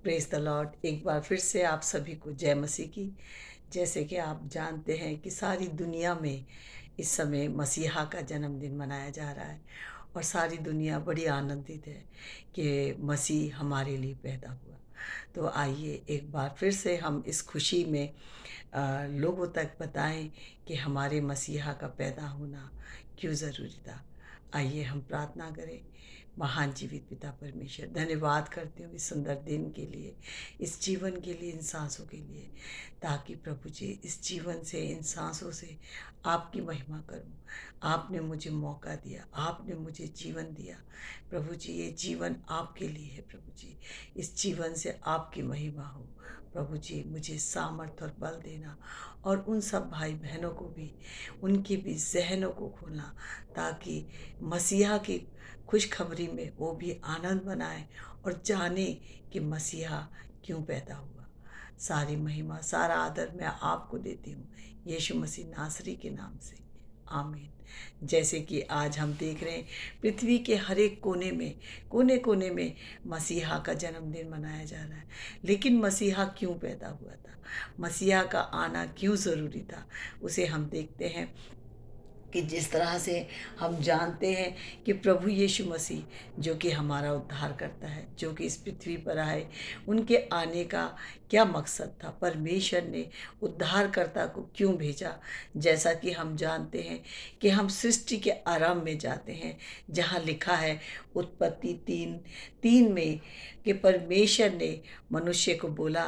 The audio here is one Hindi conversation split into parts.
Praise the Lord. एक बार फिर से आप सभी को जय मसीह की। जैसे कि आप जानते हैं कि सारी दुनिया में इस समय मसीहा का जन्मदिन मनाया जा रहा है और सारी दुनिया बड़ी आनंदित है कि मसीह हमारे लिए पैदा हुआ। तो आइए एक बार फिर से हम इस खुशी में लोगों तक बताएं कि हमारे मसीहा का पैदा होना क्यों ज़रूरी था। आइए हम प्रार्थना करें। महान जीवित पिता परमेश्वर, धन्यवाद करती हूँ इस सुंदर दिन के लिए, इस जीवन के लिए, इन सांसों के लिए, ताकि प्रभु जी इस जीवन से, इन सांसों से आपकी महिमा करूँ। आपने मुझे मौका दिया, आपने मुझे जीवन दिया प्रभु जी। ये जीवन आपके लिए है प्रभु जी। इस जीवन से आपकी महिमा हो प्रभु जी। मुझे सामर्थ्य और बल देना और उन सब भाई बहनों को भी, उनके भी जहनों को खोलना, ताकि मसीहा की खुशखबरी में वो भी आनंद बनाए और जाने कि मसीहा क्यों पैदा हुआ। सारी महिमा, सारा आदर मैं आपको देती हूँ यीशु मसीह नासरी के नाम से, आमीन। जैसे कि आज हम देख रहे हैं पृथ्वी के हर एक कोने कोने में मसीहा का जन्मदिन मनाया जा रहा है। लेकिन मसीहा क्यों पैदा हुआ था, मसीहा का आना क्यों ज़रूरी था, उसे हम देखते हैं कि जिस तरह से हम जानते हैं कि प्रभु यीशु मसीह जो कि हमारा उद्धार करता है, जो कि इस पृथ्वी पर आए, उनके आने का क्या मकसद था, परमेश्वर ने उद्धारकर्ता को क्यों भेजा। जैसा कि हम जानते हैं कि हम सृष्टि के आरंभ में जाते हैं, जहाँ लिखा है उत्पत्ति 3:3 में कि परमेश्वर ने मनुष्य को बोला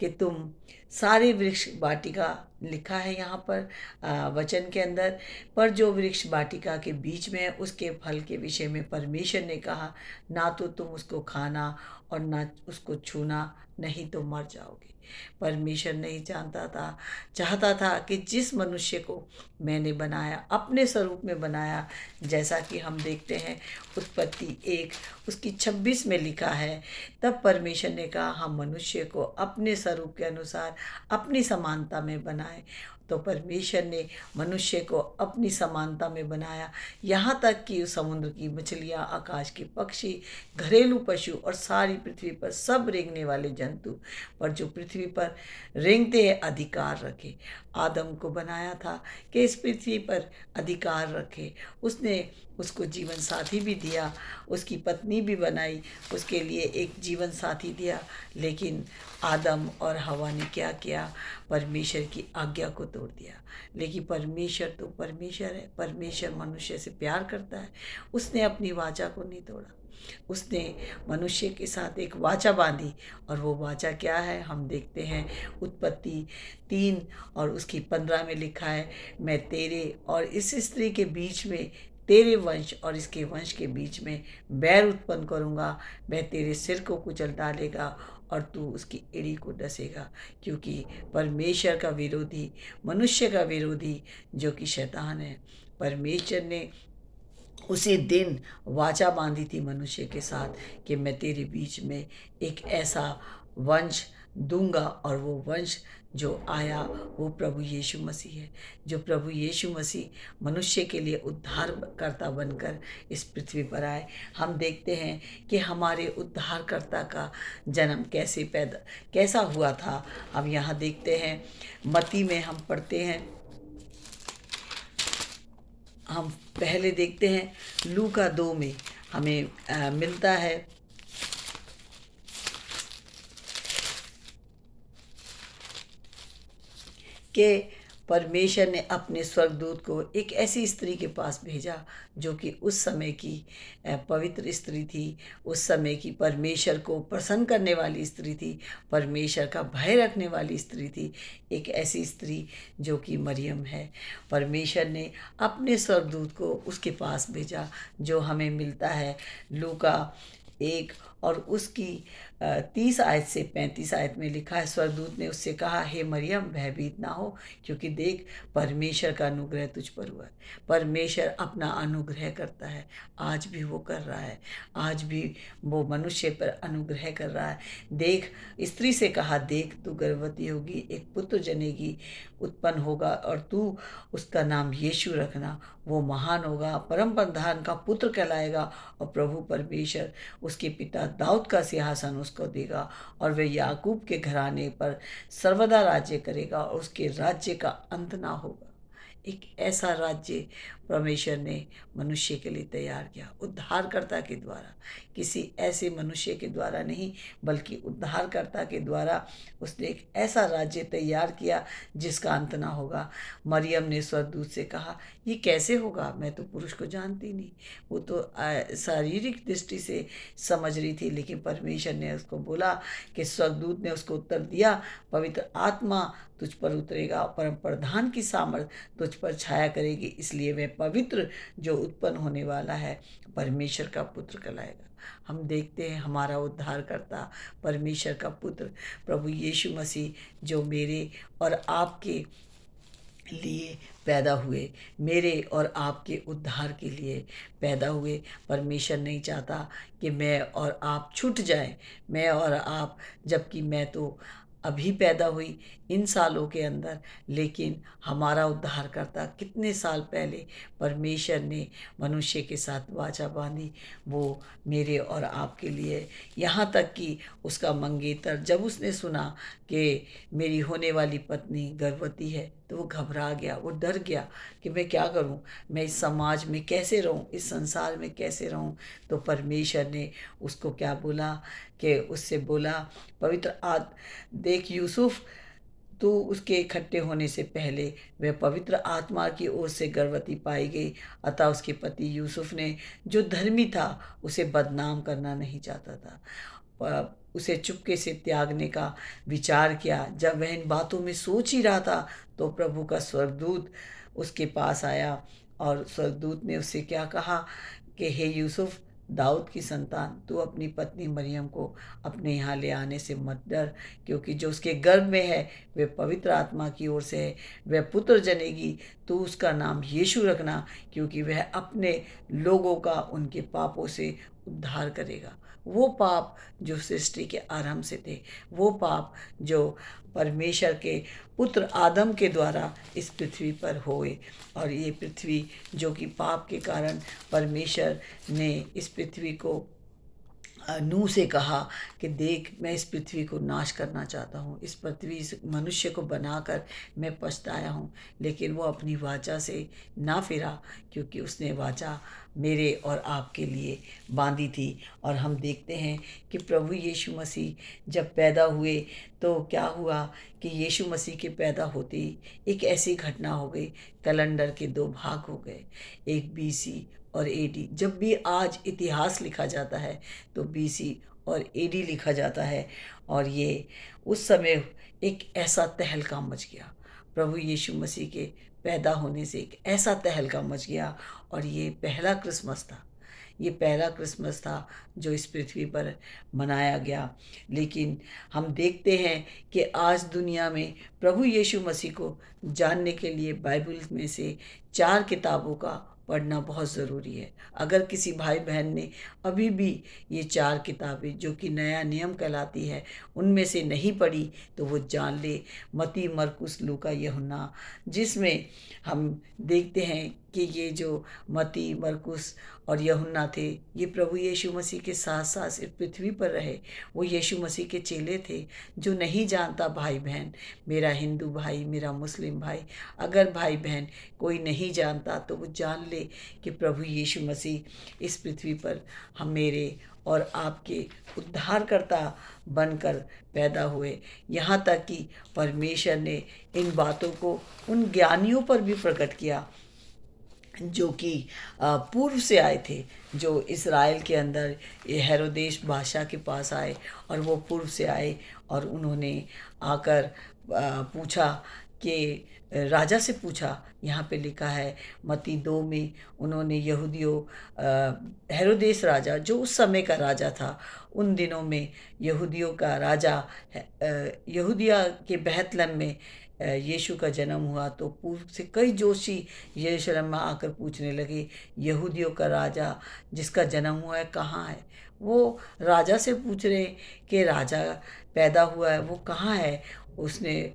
कि तुम सारे वृक्ष वाटिका, लिखा है यहाँ पर वचन के अंदर, पर जो वृक्ष वाटिका के बीच में है उसके फल के विषय में परमेश्वर ने कहा, ना तो तुम उसको खाना और ना उसको छूना, नहीं तो मर जाओगे। परमेश्वर नहीं जानता था, चाहता था कि जिस मनुष्य को मैंने बनाया, अपने स्वरूप में बनाया, जैसा कि हम देखते हैं उत्पत्ति 1 उसकी 26 में लिखा है, तब परमेश्वर ने कहा हम मनुष्य को अपने स्वरूप के अनुसार अपनी समानता में बनाए। तो परमेश्वर ने मनुष्य को अपनी समानता में बनाया, यहाँ तक कि उस समुद्र की मछलियाँ, आकाश के पक्षी, घरेलू पशु और सारी पृथ्वी पर सब रेंगने वाले जंतु पर जो पृथ्वी पर रेंगते हैं अधिकार रखे। आदम को बनाया था कि इस पृथ्वी पर अधिकार रखे। उसने उसको जीवन साथी भी दिया, उसकी पत्नी भी बनाई, उसके लिए एक जीवन साथी दिया। लेकिन आदम और हवा ने क्या किया, परमेश्वर की आज्ञा को तोड़ दिया। लेकिन परमेश्वर तो परमेश्वर है, परमेश्वर मनुष्य से प्यार करता है, उसने अपनी वाचा को नहीं तोड़ा। उसने मनुष्य के साथ एक वाचा बांधी, और वो वाचा क्या है हम देखते हैं उत्पत्ति 3 और उसकी 15 में लिखा है, मैं तेरे और इस स्त्री के बीच में, तेरे वंश और इसके वंश के बीच में बैर उत्पन्न करूँगा, वह तेरे सिर को कुचल डालेगा और तू उसकी एड़ी को डसेगा। क्योंकि परमेश्वर का विरोधी, मनुष्य का विरोधी जो कि शैतान है, परमेश्वर ने उसी दिन वाचा बांधी थी मनुष्य के साथ कि मैं तेरे बीच में एक ऐसा वंश दूंगा, और वो वंश जो आया वो प्रभु यीशु मसीह है। जो प्रभु यीशु मसीह मनुष्य के लिए उद्धारकर्ता बनकर इस पृथ्वी पर आए। हम देखते हैं कि हमारे उद्धारकर्ता का जन्म कैसा हुआ था। हम यहाँ देखते हैं मत्ती में हम पढ़ते हैं, हम पहले देखते हैं लूका 2 में हमें मिलता है कि परमेश्वर ने अपने स्वर्गदूत को एक ऐसी स्त्री के पास भेजा जो कि उस समय की पवित्र स्त्री थी, उस समय की परमेश्वर को प्रसन्न करने वाली स्त्री थी, परमेश्वर का भय रखने वाली स्त्री थी, एक ऐसी स्त्री जो कि मरियम है। परमेश्वर ने अपने स्वर्गदूत को उसके पास भेजा, जो हमें मिलता है लूका 1 और उसकी 30 आयत से 35 आयत में लिखा है, स्वर्गदूत ने उससे कहा, हे मरियम भयभीत ना हो, क्योंकि देख परमेश्वर का अनुग्रह तुझ पर हुआ है। परमेश्वर अपना अनुग्रह करता है, आज भी वो कर रहा है, आज भी वो मनुष्य पर अनुग्रह कर रहा है। देख, स्त्री से कहा, देख तू गर्भवती होगी, एक पुत्र जनेगी, उत्पन्न होगा और तू उसका नाम यीशु रखना। वो महान होगा, परम प्रधान का पुत्र कहलाएगा, और प्रभु परमेश्वर उसके पिता दाऊद का सिंहासन उसको देगा और वह याकूब के घराने पर सर्वदा राज्य करेगा और उसके राज्य का अंत ना होगा। एक ऐसा राज्य परमेश्वर ने मनुष्य के लिए तैयार किया, उद्धारकर्ता के द्वारा, किसी ऐसे मनुष्य के द्वारा नहीं, बल्कि उद्धारकर्ता के द्वारा उसने एक ऐसा राज्य तैयार किया जिसका अंत ना होगा। मरियम ने स्वर्गदूत से कहा, ये कैसे होगा, मैं तो पुरुष को जानती नहीं। वो तो शारीरिक दृष्टि से समझ रही थी, लेकिन परमेश्वर ने उसको बोला कि स्वर्गदूत ने उसको उत्तर दिया, पवित्र आत्मा तुझ पर उतरेगा, परम प्रधान की सामर्थ तुझ पर छाया करेगी, इसलिए वह पवित्र जो उत्पन्न होने वाला है परमेश्वर का पुत्र कहलाएगा। हम देखते हैं हमारा उद्धारकर्ता परमेश्वर का पुत्र प्रभु यीशु मसीह जो मेरे और आपके लिए पैदा हुए, मेरे और आपके उद्धार के लिए पैदा हुए। परमेश्वर नहीं चाहता कि मैं और आप छूट जाएं, मैं और आप, जबकि मैं तो अभी पैदा हुई इन सालों के अंदर, लेकिन हमारा उद्धारकर्ता कितने साल पहले परमेश्वर ने मनुष्य के साथ वाचा बांधी, वो मेरे और आपके लिए। यहाँ तक कि उसका मंगेतर जब उसने सुना कि मेरी होने वाली पत्नी गर्भवती है, तो वो घबरा गया, वो डर गया कि मैं क्या करूं, मैं इस समाज में कैसे रहूं, इस संसार में कैसे रहूं। तो परमेश्वर ने उसको क्या बोला कि उससे बोला, पवित्र देख यूसुफ, तो उसके इकट्ठे होने से पहले वह पवित्र आत्मा की ओर से गर्भवती पाई गई। अतः उसके पति यूसुफ ने, जो धर्मी था, उसे बदनाम करना नहीं चाहता था, उसे चुपके से त्यागने का विचार किया। जब वह इन बातों में सोच ही रहा था, तो प्रभु का स्वर्गदूत उसके पास आया और स्वर्गदूत ने उससे क्या कहा कि हे यूसुफ, दाऊद की संतान, तू अपनी पत्नी मरियम को अपने यहाँ ले आने से मत डर, क्योंकि जो उसके गर्भ में है वह पवित्र आत्मा की ओर से है। वह पुत्र जनेगी, तू उसका नाम यीशु रखना, क्योंकि वह अपने लोगों का उनके पापों से उद्धार करेगा। वो पाप जो सृष्टि के आरंभ से थे, वो पाप जो परमेश्वर के पुत्र आदम के द्वारा इस पृथ्वी पर होए, और ये पृथ्वी जो कि पाप के कारण परमेश्वर ने इस पृथ्वी को नूह से कहा कि देख, मैं इस पृथ्वी को नाश करना चाहता हूँ, इस पृथ्वी, इस मनुष्य को बनाकर मैं पछताया हूँ, लेकिन वो अपनी वाचा से ना फिरा, क्योंकि उसने वाचा मेरे और आपके लिए बांधी थी। और हम देखते हैं कि प्रभु यीशु मसीह जब पैदा हुए, तो क्या हुआ कि यीशु मसीह के पैदा होते ही एक ऐसी घटना हो गई, कैलेंडर के दो भाग हो गए, एक बीसी और एडी। जब भी आज इतिहास लिखा जाता है तो बीसी और एडी लिखा जाता है, और ये उस समय एक ऐसा तहलका मच गया, प्रभु यीशु मसीह के पैदा होने से एक ऐसा तहलका मच गया। और ये पहला क्रिसमस था, ये पहला क्रिसमस था जो इस पृथ्वी पर मनाया गया। लेकिन हम देखते हैं कि आज दुनिया में प्रभु यीशु मसीह को जानने के लिए बाइबल में से 4 किताबों का पढ़ना बहुत ज़रूरी है। अगर किसी भाई बहन ने अभी भी ये 4 किताबें जो कि नया नियम कहलाती है उनमें से नहीं पढ़ी, तो वो जान ले, मत्ती, मरकुस, लूका, यूहन्ना, जिसमें हम देखते हैं कि ये जो मत्ती, मरकुस और यूहन्ना थे, ये प्रभु यीशु मसीह के साथ साथ इस पृथ्वी पर रहे। वो यीशु मसीह के चेले थे। जो नहीं जानता भाई बहन, मेरा हिंदू भाई, मेरा मुस्लिम भाई, अगर भाई बहन कोई नहीं जानता तो वो जान ले कि प्रभु यीशु मसीह इस पृथ्वी पर हम मेरे और आपके उद्धारकर्ता बनकर पैदा हुए। यहाँ तक कि परमेश्वर ने इन बातों को उन ज्ञानियों पर भी प्रकट किया जो कि पूर्व से आए थे, जो इज़राइल के अंदर ये हेरोदेस बादशाह के पास आए, और वो पूर्व से आए और उन्होंने आकर पूछा कि राजा से पूछा। यहाँ पे लिखा है मत्ती 2 में, उन्होंने यहूदियों, हेरोदेस राजा जो उस समय का राजा था, उन दिनों में यहूदियों का राजा, यहूदिया के बेथलेहम में यीशु का जन्म हुआ। तो पूर्व से कई जोशी यरूशलेम में आकर पूछने लगे, यहूदियों का राजा जिसका जन्म हुआ है कहाँ है? वो राजा से पूछ रहे कि राजा पैदा हुआ है, वो कहाँ है? उसने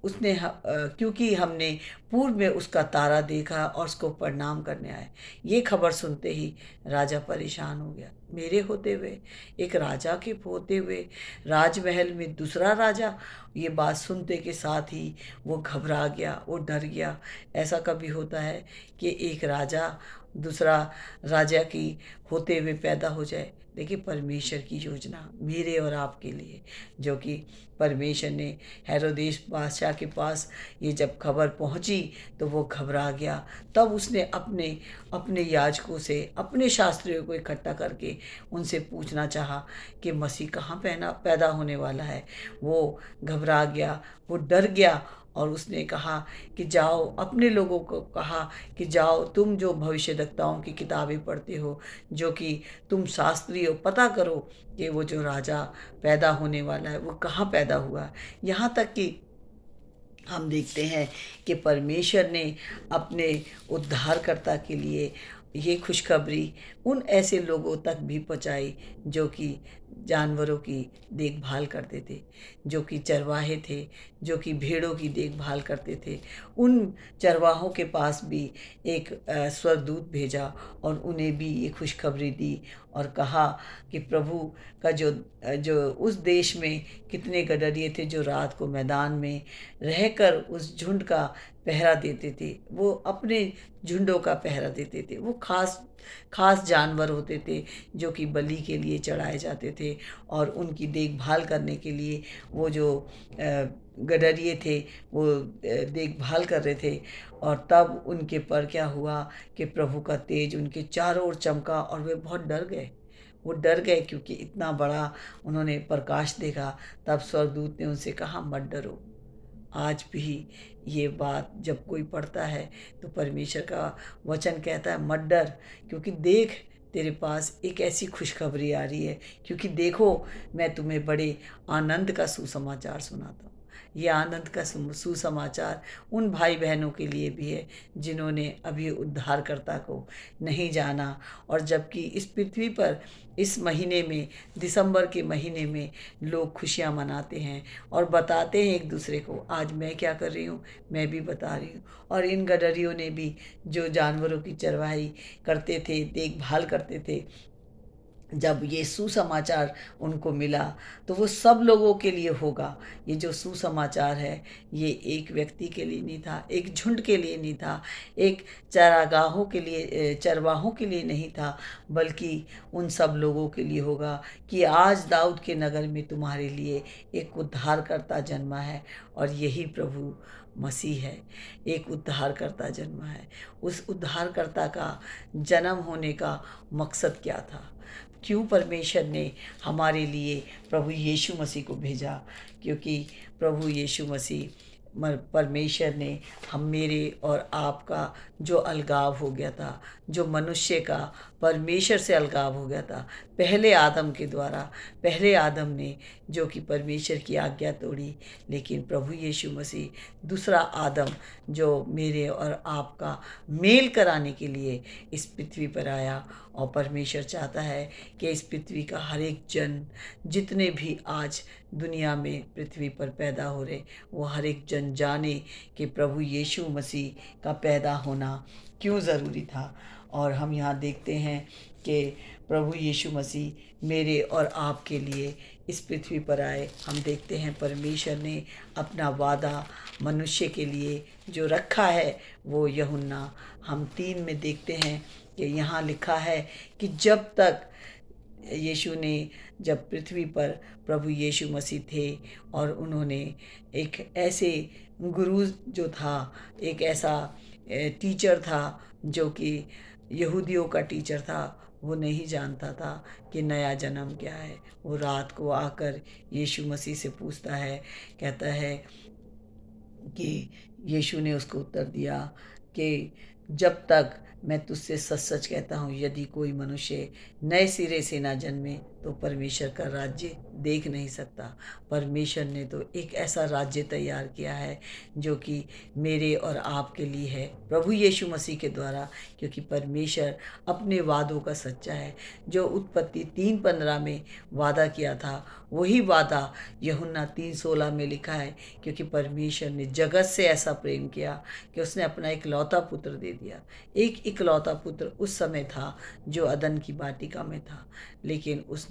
क्योंकि हमने पूर्व में उसका तारा देखा और उसको प्रणाम करने आए। ये खबर सुनते ही राजा परेशान हो गया। मेरे होते हुए, एक राजा के होते हुए राजमहल में दूसरा राजा, ये बात सुनते के साथ ही वो घबरा गया, वो डर गया। ऐसा कभी होता है कि एक राजा दूसरा राजा की होते हुए पैदा हो जाए। देखिए, परमेश्वर की योजना मेरे और आपके लिए, जो कि परमेश्वर ने हेरोदेस बादशाह के पास ये जब खबर पहुंची तो वो घबरा गया। तब उसने अपने अपने याजकों से, अपने शास्त्रियों को इकट्ठा करके उनसे पूछना चाहा कि मसीह कहाँ पैदा होने वाला है। वो घबरा गया, वो डर गया, और उसने कहा कि जाओ, अपने लोगों को कहा कि जाओ, तुम जो भविष्यद्वक्ताओं की किताबें पढ़ते हो, जो कि तुम शास्त्री हो, पता करो कि वो जो राजा पैदा होने वाला है वो कहाँ पैदा हुआ है। यहाँ तक कि हम देखते हैं कि परमेश्वर ने अपने उद्धारकर्ता के लिए ये खुशखबरी उन ऐसे लोगों तक भी पहुंचाई जो कि जानवरों की देखभाल करते थे, जो कि चरवाहे थे, जो कि भेड़ों की देखभाल करते थे। उन चरवाहों के पास भी एक स्वर्गदूत भेजा और उन्हें भी ये खुशखबरी दी और कहा कि प्रभु का जो उस देश में कितने गडरिये थे जो रात को मैदान में रहकर उस झुंड का पहरा देते थे। वो अपने झुंडों का पहरा देते थे। वो खास खास जानवर होते थे जो कि बलि के लिए चढ़ाए जाते थे, और उनकी देखभाल करने के लिए वो जो गडरिये थे वो देखभाल कर रहे थे। और तब उनके पर क्या हुआ कि प्रभु का तेज उनके चारों ओर चमका और वे बहुत डर गए। वो डर गए क्योंकि इतना बड़ा उन्होंने प्रकाश देखा। तब स्वर्गदूत ने उनसे कहा, मत डरो। आज भी ये बात जब कोई पढ़ता है तो परमेश्वर का वचन कहता है, मत डर, क्योंकि देख, तेरे पास एक ऐसी खुशखबरी आ रही है। क्योंकि देखो, मैं तुम्हें बड़े आनंद का सुसमाचार सुनाता हूँ। ये आनंद का सुसमाचार उन भाई बहनों के लिए भी है जिन्होंने अभी उद्धारकर्ता को नहीं जाना, और जबकि इस पृथ्वी पर इस महीने में, दिसंबर के महीने में, लोग खुशियाँ मनाते हैं और बताते हैं एक दूसरे को, आज मैं क्या कर रही हूँ, मैं भी बता रही हूँ। और इन गडरियों ने भी, जो जानवरों की चरवाही करते थे, देखभाल करते थे, जब ये सुसमाचार उनको मिला तो वो सब लोगों के लिए होगा। ये जो सुसमाचार है, ये एक व्यक्ति के लिए नहीं था, एक झुंड के लिए नहीं था, एक चरागाहों के लिए, चरवाहों के लिए नहीं था, बल्कि उन सब लोगों के लिए होगा कि आज दाऊद के नगर में तुम्हारे लिए एक उद्धारकर्ता जन्मा है, और यही प्रभु मसीह है। एक उद्धारकर्ता जन्मा है। उस उद्धारकर्ता का जन्म होने का मकसद क्या था? क्यों परमेश्वर ने हमारे लिए प्रभु यीशु मसीह को भेजा? क्योंकि प्रभु यीशु मसीह, परमेश्वर ने हम मेरे और आपका जो अलगाव हो गया था, जो मनुष्य का परमेश्वर से अलगाव हो गया था पहले आदम के द्वारा, पहले आदम ने जो कि परमेश्वर की आज्ञा तोड़ी, लेकिन प्रभु यीशु मसीह दूसरा आदम जो मेरे और आपका मेल कराने के लिए इस पृथ्वी पर आया। और परमेश्वर चाहता है कि इस पृथ्वी का हर एक जन, जितने भी आज दुनिया में पृथ्वी पर पैदा हो रहे, वो हर एक जन जाने कि प्रभु यीशु मसीह का पैदा होना क्यों ज़रूरी था। और हम यहाँ देखते हैं कि प्रभु यीशु मसीह मेरे और आपके लिए इस पृथ्वी पर आए। हम देखते हैं परमेश्वर ने अपना वादा मनुष्य के लिए जो रखा है, वो यूहन्ना हम 3 में देखते हैं कि यहाँ लिखा है कि जब तक यीशु ने, जब पृथ्वी पर प्रभु यीशु मसीह थे और उन्होंने एक ऐसे गुरु जो था, एक ऐसा टीचर था जो कि यहूदियों का टीचर था, वो नहीं जानता था कि नया जन्म क्या है। वो रात को आकर यीशु मसीह से पूछता है, कहता है कि यीशु ने उसको उत्तर दिया कि जब तक मैं तुझसे सच सच कहता हूँ, यदि कोई मनुष्य नए सिरे से ना जन्मे तो परमेश्वर का राज्य देख नहीं सकता। परमेश्वर ने तो एक ऐसा राज्य तैयार किया है जो कि मेरे और आपके लिए है, प्रभु यीशु मसीह के द्वारा, क्योंकि परमेश्वर अपने वादों का सच्चा है। जो उत्पत्ति 3:15 में वादा किया था, वही वादा यूहन्ना 3:16 में लिखा है, क्योंकि परमेश्वर ने जगत से ऐसा प्रेम किया कि उसने अपना इकलौता पुत्र दे दिया। एक इकलौता पुत्र उस समय था जो अदन की वाटिका में था, लेकिन उसने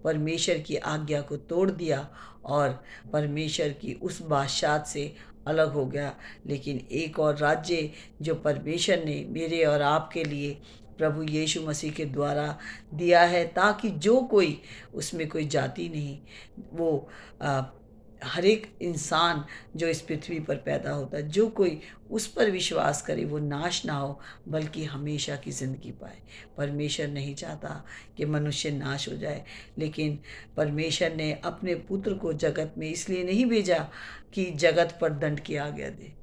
परमेश्वर की आज्ञा को तोड़ दिया और परमेश्वर की उस बादशाह से अलग हो गया। लेकिन एक और राज्य जो परमेश्वर ने मेरे और आपके लिए प्रभु यीशु मसीह के द्वारा दिया है, ताकि जो कोई, उसमें कोई जाति नहीं, वो हर एक इंसान जो इस पृथ्वी पर पैदा होता है, जो कोई उस पर विश्वास करे, वो नाश ना हो बल्कि हमेशा की ज़िंदगी पाए। परमेश्वर नहीं चाहता कि मनुष्य नाश हो जाए, लेकिन परमेश्वर ने अपने पुत्र को जगत में इसलिए नहीं भेजा कि जगत पर दंड की आज्ञा दे।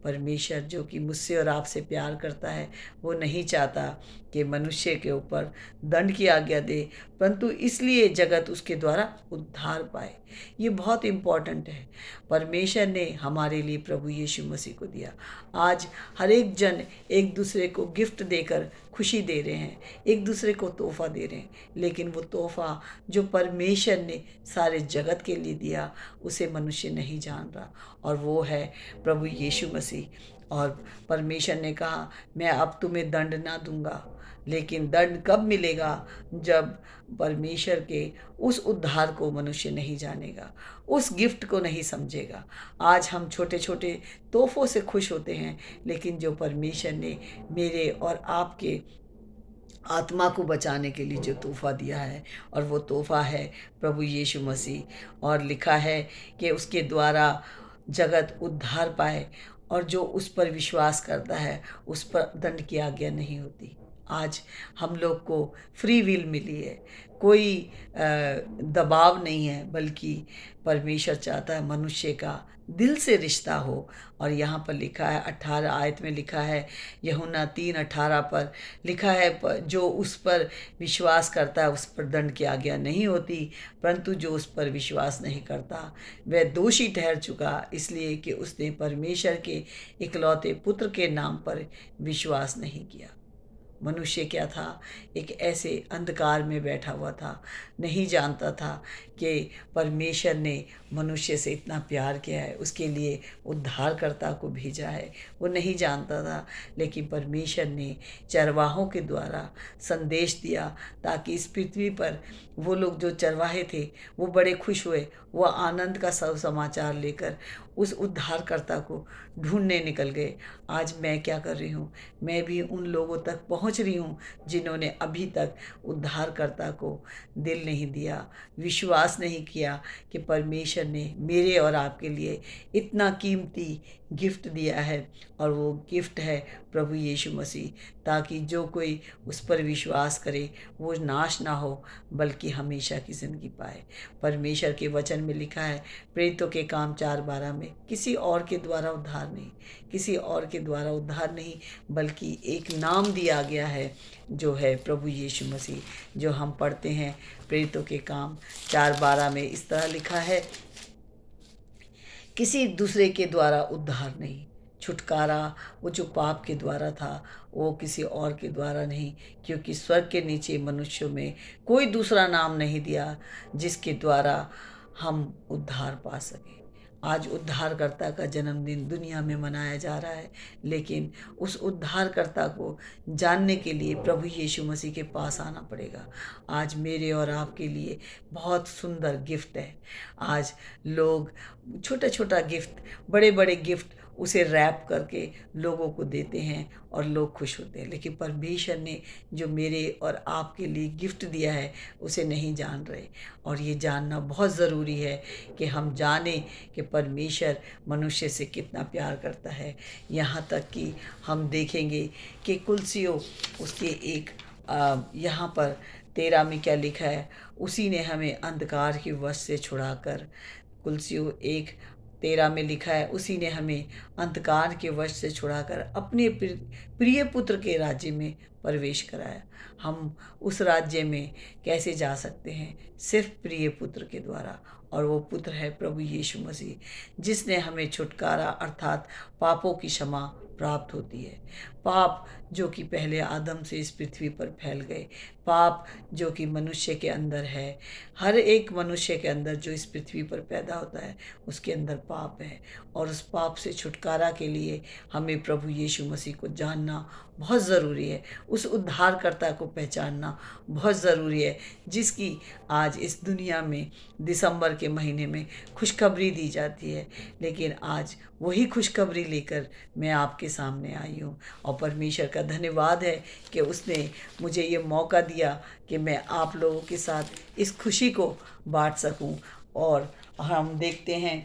परमेश्वर जो कि मुझसे और आपसे प्यार करता है, वो नहीं चाहता कि मनुष्य के ऊपर दंड की आज्ञा दे, परंतु इसलिए जगत उसके द्वारा उद्धार पाए। ये बहुत इम्पॉर्टेंट है। परमेश्वर ने हमारे लिए प्रभु यीशु मसीह को दिया। आज हर एक जन एक दूसरे को गिफ्ट देकर खुशी दे रहे हैं, एक दूसरे को तोहफा दे रहे हैं, लेकिन वो तोहफा जो परमेश्वर ने सारे जगत के लिए दिया, उसे मनुष्य नहीं जान रहा, और वो है प्रभु यीशु मसीह। और परमेश्वर ने कहा, मैं अब तुम्हें दंड ना दूंगा, लेकिन दंड कब मिलेगा? जब परमेश्वर के उस उद्धार को मनुष्य नहीं जानेगा, उस गिफ्ट को नहीं समझेगा। आज हम छोटे छोटे तोहफों से खुश होते हैं, लेकिन जो परमेश्वर ने मेरे और आपके आत्मा को बचाने के लिए जो तोहफा दिया है, और वो तोहफा है प्रभु यीशु मसीह। और लिखा है कि उसके द्वारा जगत उद्धार पाए, और जो उस पर विश्वास करता है उस पर दंड की आज्ञा नहीं होती। आज हम लोग को फ्री विल मिली है, कोई दबाव नहीं है, बल्कि परमेश्वर चाहता है मनुष्य का दिल से रिश्ता हो। और यहाँ पर लिखा है 18 आयत में लिखा है, यूहन्ना 3:18 पर लिखा है, जो उस पर विश्वास करता है उस पर दंड की आज्ञा नहीं होती, परंतु जो उस पर विश्वास नहीं करता वह दोषी ठहर चुका, इसलिए कि उसने परमेश्वर के इकलौते पुत्र के नाम पर विश्वास नहीं किया। मनुष्य क्या था? एक ऐसे अंधकार में बैठा हुआ था, नहीं जानता था कि परमेश्वर ने मनुष्य से इतना प्यार किया है, उसके लिए उद्धारकर्ता को भेजा है, वो नहीं जानता था। लेकिन परमेश्वर ने चरवाहों के द्वारा संदेश दिया, ताकि इस पृथ्वी पर वो लोग जो चरवाहे थे वो बड़े खुश हुए, वो आनंद का सब समाचार लेकर उस उद्धारकर्ता को ढूंढने निकल गए। आज मैं क्या कर रही हूँ? मैं भी उन लोगों तक पहुँच रही हूँ जिन्होंने अभी तक उद्धारकर्ता को दिल नहीं दिया, विश्वास नहीं किया कि परमेश्वर ने मेरे और आपके लिए इतना कीमती गिफ्ट दिया है, और वो गिफ्ट है प्रभु यीशु मसीह, ताकि जो कोई उस पर विश्वास करे वो नाश ना हो बल्कि हमेशा की ज़िंदगी पाए। परमेश्वर के वचन में लिखा है, प्रेरितों के काम 4:12 में, किसी और के द्वारा उद्धार नहीं, किसी और के द्वारा उद्धार नहीं, बल्कि एक नाम दिया गया है जो है प्रभु यीशु मसीह, जो हम पढ़ते हैं। प्रेरितों के काम 4:12 में इस तरह लिखा है, किसी दूसरे के द्वारा उद्धार नहीं। छुटकारा वो जो पाप के द्वारा था, वो किसी और के द्वारा नहीं, क्योंकि स्वर्ग के नीचे मनुष्यों में कोई दूसरा नाम नहीं दिया जिसके द्वारा हम उद्धार पा सकें। आज उद्धारकर्ता का जन्मदिन दुनिया में मनाया जा रहा है, लेकिन उस उद्धारकर्ता को जानने के लिए प्रभु यीशु मसीह के पास आना पड़ेगा। आज मेरे और आपके लिए बहुत सुंदर गिफ्ट है। आज लोग छोटा छोटा गिफ्ट, बड़े बड़े गिफ्ट उसे रैप करके लोगों को देते हैं और लोग खुश होते हैं, लेकिन परमेश्वर ने जो मेरे और आपके लिए गिफ्ट दिया है उसे नहीं जान रहे। और ये जानना बहुत ज़रूरी है कि हम जानें कि परमेश्वर मनुष्य से कितना प्यार करता है। यहाँ तक कि हम देखेंगे कि कुलसियों उसके एक यहाँ पर 13 में क्या लिखा है, उसी ने हमें अंधकार के वश से छुड़ाकर, कुलसियों 1 13 में लिखा है, उसी ने हमें अंधकार के वश से छुड़ाकर अपने प्रिय पुत्र के राज्य में प्रवेश कराया। हम उस राज्य में कैसे जा सकते हैं? सिर्फ प्रिय पुत्र के द्वारा, और वो पुत्र है प्रभु यीशु मसीह, जिसने हमें छुटकारा अर्थात पापों की क्षमा प्राप्त होती है। पाप जो कि पहले आदम से इस पृथ्वी पर फैल गए, पाप जो कि मनुष्य के अंदर है, हर एक मनुष्य के अंदर जो इस पृथ्वी पर पैदा होता है उसके अंदर पाप है। और उस पाप से छुटकारा के लिए हमें प्रभु यीशु मसीह को जानना बहुत ज़रूरी है, उस उद्धारकर्ता को पहचानना बहुत ज़रूरी है, जिसकी आज इस दुनिया में दिसंबर के महीने में खुशखबरी दी जाती है। लेकिन आज वही खुशखबरी लेकर मैं आपके सामने आई हूँ, और परमेश्वर का धन्यवाद है कि उसने मुझे ये मौका दिया कि मैं आप लोगों के साथ इस खुशी को बांट सकूं। और हम देखते हैं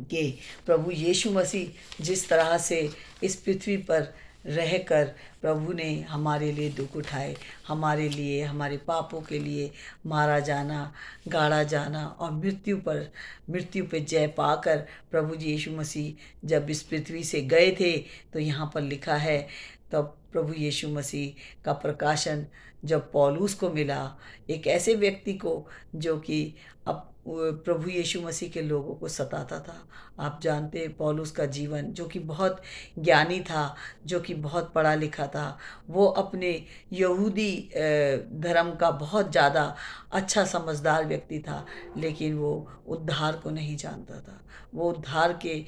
कि प्रभु यीशु मसीह जिस तरह से इस पृथ्वी पर रहकर प्रभु ने हमारे लिए दुख उठाए, हमारे लिए, हमारे पापों के लिए मारा जाना, गाड़ा जाना, और मृत्यु पे जय पाकर प्रभु यीशु मसीह जब इस पृथ्वी से गए थे, तो यहाँ पर लिखा है, तब प्रभु यीशु मसीह का प्रकाशन जब पौलुस को मिला, एक ऐसे व्यक्ति को जो कि अब प्रभु यीशु मसीह के लोगों को सताता था। आप जानते हैं पौलुस का जीवन, जो कि बहुत ज्ञानी था, जो कि बहुत पढ़ा लिखा था, वो अपने यहूदी धर्म का बहुत ज़्यादा अच्छा समझदार व्यक्ति था, लेकिन वो उद्धार को नहीं जानता था, वो उद्धार के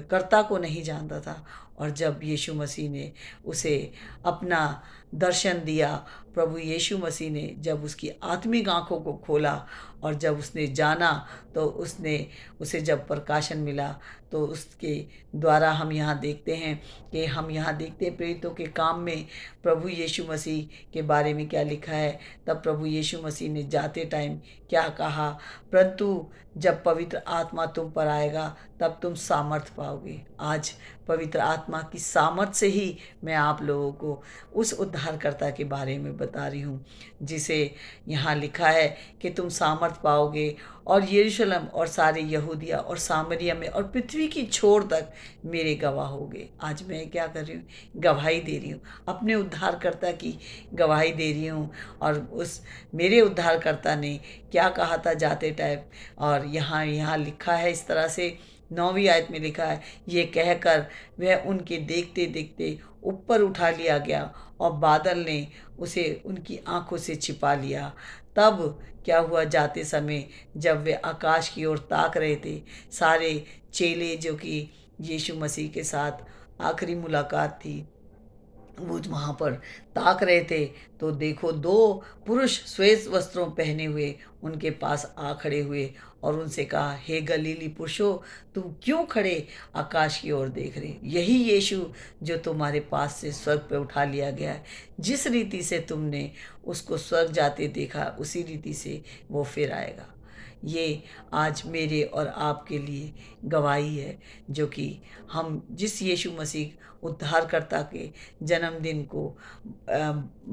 कर्ता को नहीं जानता था। और जब यीशु मसीह ने उसे अपना दर्शन दिया, प्रभु यीशु मसीह ने जब उसकी आत्मिक आँखों को खोला, और जब उसने जाना, तो उसे जब प्रकाशन मिला, तो उसके द्वारा हम यहाँ देखते हैं प्रेरितों के काम में प्रभु यीशु मसीह के बारे में क्या लिखा है। तब प्रभु यीशु मसीह ने जाते टाइम क्या कहा, परंतु जब पवित्र आत्मा तुम पर आएगा तब तुम सामर्थ पाओगे। आज पवित्र आत्मा की सामर्थ से ही मैं आप लोगों को उस उद्धारकर्ता के बारे में बता रही हूँ, जिसे यहाँ लिखा है कि तुम सामर्थ पाओगे और यरूशलेम और सारे यहूदिया और सामरिया में और पृथ्वी की छोर तक मेरे गवाह होगे। आज मैं क्या कर रही हूँ? गवाही दे रही हूँ, अपने उद्धारकर्ता की गवाही दे रही हूँ। और उस मेरे उद्धारकर्ता ने क्या कहा था जाते टाइम, और यहाँ लिखा है इस तरह से, 9वीं आयत में लिखा है, ये कहकर वह उनके देखते देखते ऊपर उठा लिया गया और बादल ने उसे उनकी आंखों से छिपा लिया। तब क्या हुआ, जाते समय जब वे आकाश की ओर ताक रहे थे, सारे चेले जो कि यीशु मसीह के साथ आखिरी मुलाकात थी, वो वहाँ पर ताक रहे थे, तो देखो 2 पुरुष श्वेत वस्त्रों पहने हुए उनके पास आ खड़े हुए और उनसे कहा, हे गलीली पुरुषों, तुम क्यों खड़े आकाश की ओर देख रहे? यही यीशु जो तुम्हारे पास से स्वर्ग पे उठा लिया गया है, जिस रीति से तुमने उसको स्वर्ग जाते देखा, उसी रीति से वो फिर आएगा। ये आज मेरे और आपके लिए गवाही है, जो कि हम जिस यीशु मसीह उद्धारकर्ता के जन्मदिन को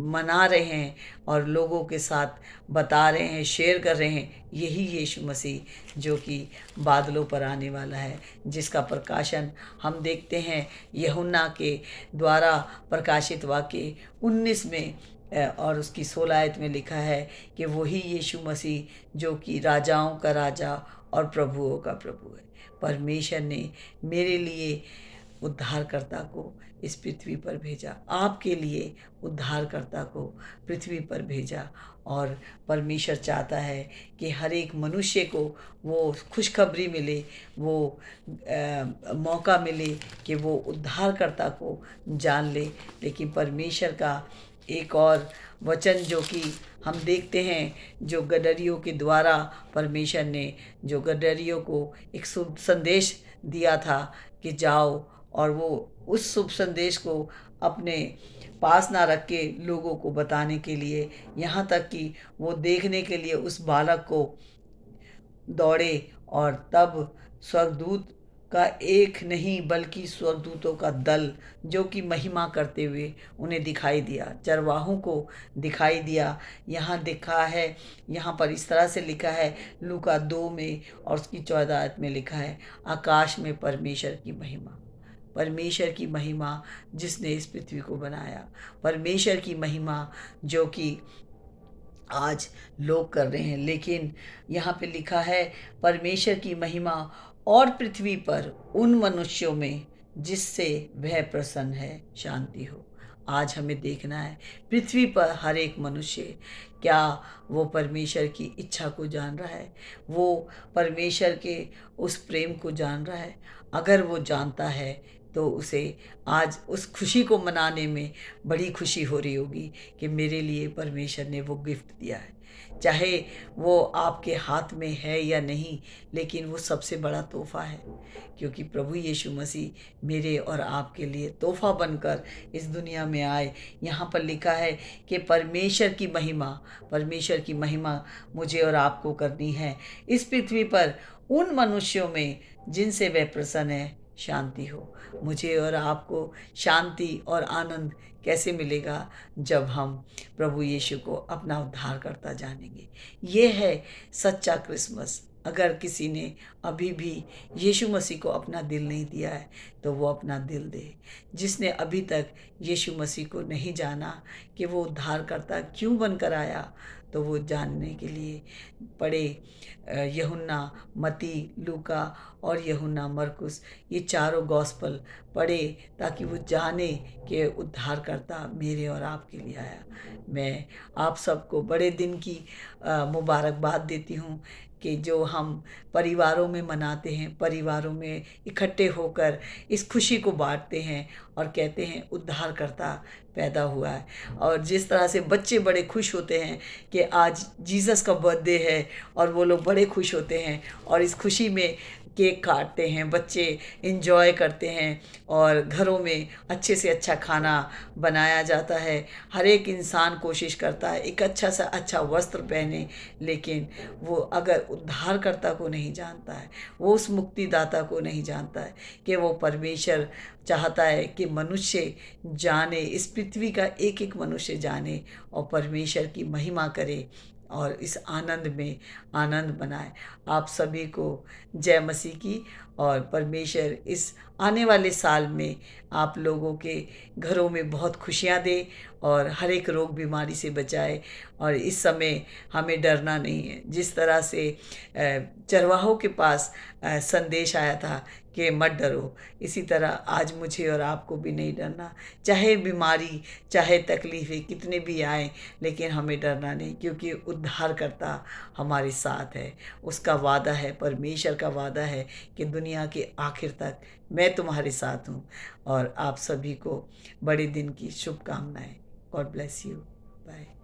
मना रहे हैं और लोगों के साथ बता रहे हैं, शेयर कर रहे हैं, यही यीशु मसीह जो कि बादलों पर आने वाला है, जिसका प्रकाशन हम देखते हैं यूहन्ना के द्वारा प्रकाशित वाक्य 19 में और उसकी 16 आयत में लिखा है कि वही यीशु मसीह जो कि राजाओं का राजा और प्रभुओं का प्रभु है। परमेश्वर ने मेरे लिए उद्धारकर्ता को इस पृथ्वी पर भेजा, आपके लिए उद्धारकर्ता को पृथ्वी पर भेजा। और परमेश्वर चाहता है कि हर एक मनुष्य को वो खुशखबरी मिले, वो मौका मिले कि वो उद्धारकर्ता को जान ले। लेकिन परमेश्वर का एक और वचन जो कि हम देखते हैं, जो गदरियों के द्वारा परमेश्वर ने जो गदरियों को एक शुभ संदेश दिया था कि जाओ, और वो उस शुभ संदेश को अपने पास ना रख के लोगों को बताने के लिए, यहाँ तक कि वो देखने के लिए उस बालक को दौड़े, और तब स्वर्गदूत का एक नहीं बल्कि स्वर्गदूतों का दल जो कि महिमा करते हुए उन्हें दिखाई दिया, चरवाहों को दिखाई दिया। यहाँ दिखा है, यहाँ पर इस तरह से लिखा है लूका 2 में और उसकी 14 आयत में लिखा है, आकाश में परमेश्वर की महिमा। परमेश्वर की महिमा जिसने इस पृथ्वी को बनाया, परमेश्वर की महिमा जो कि आज लोग कर रहे हैं। लेकिन यहाँ पे लिखा है परमेश्वर की महिमा और पृथ्वी पर उन मनुष्यों में जिससे वह प्रसन्न है शांति हो। आज हमें देखना है पृथ्वी पर हर एक मनुष्य क्या वो परमेश्वर की इच्छा को जान रहा है, वो परमेश्वर के उस प्रेम को जान रहा है। अगर वो जानता है तो उसे आज उस खुशी को मनाने में बड़ी खुशी हो रही होगी कि मेरे लिए परमेश्वर ने वो गिफ्ट दिया है। चाहे वो आपके हाथ में है या नहीं, लेकिन वो सबसे बड़ा तोहफ़ा है, क्योंकि प्रभु यीशु मसीह मेरे और आपके लिए तोहफ़ा बनकर इस दुनिया में आए। यहाँ पर लिखा है कि परमेश्वर की महिमा मुझे और आपको करनी है इस पृथ्वी पर उन मनुष्यों में जिनसे वह प्रसन्न है शांति हो। मुझे और आपको शांति और आनंद कैसे मिलेगा? जब हम प्रभु यीशु को अपना उद्धारकर्ता जानेंगे। ये है सच्चा क्रिसमस। अगर किसी ने अभी भी यीशु मसीह को अपना दिल नहीं दिया है तो वो अपना दिल दे। जिसने अभी तक यीशु मसीह को नहीं जाना कि वो उद्धारकर्ता क्यों बनकर आया, तो वो जानने के लिए पढ़े यूहन्ना, मत्ती, लूका और यूहन्ना, मरकुस, ये चारों गॉस्पल पढ़े ताकि वो जाने कि उद्धारकर्ता मेरे और आपके लिए आया। मैं आप सबको बड़े दिन की मुबारकबाद देती हूँ कि जो हम परिवारों में मनाते हैं, परिवारों में इकट्ठे होकर इस खुशी को बांटते हैं और कहते हैं उद्धारकर्ता पैदा हुआ है। और जिस तरह से बच्चे बड़े खुश होते हैं कि आज जीसस का बर्थडे है और वो लोग बड़े खुश होते हैं और इस खुशी में केक काटते हैं, बच्चे इंजॉय करते हैं और घरों में अच्छे से अच्छा खाना बनाया जाता है। हर एक इंसान कोशिश करता है एक अच्छा सा अच्छा वस्त्र पहने, लेकिन वो अगर उद्धारकर्ता को नहीं जानता है, वो उस मुक्तिदाता को नहीं जानता है कि वो परमेश्वर चाहता है कि मनुष्य जाने, इस पृथ्वी का एक एक मनुष्य जाने और परमेश्वर की महिमा करे और इस आनंद में आनंद बनाए। आप सभी को जय मसीह की। और परमेश्वर इस आने वाले साल में आप लोगों के घरों में बहुत खुशियाँ दे और हर एक रोग बीमारी से बचाए। और इस समय हमें डरना नहीं है। जिस तरह से चरवाहों के पास संदेश आया था कि मत डरो, इसी तरह आज मुझे और आपको भी नहीं डरना। चाहे बीमारी, चाहे तकलीफ़ें कितने भी आए, लेकिन हमें डरना नहीं, क्योंकि उद्धारकर्ता हमारे साथ है। उसका वादा है, परमेश्वर का वादा है कि दुनिया के आखिर तक मैं तुम्हारे साथ हूँ। और आप सभी को बड़े दिन की शुभकामनाएं। God bless you. बाय।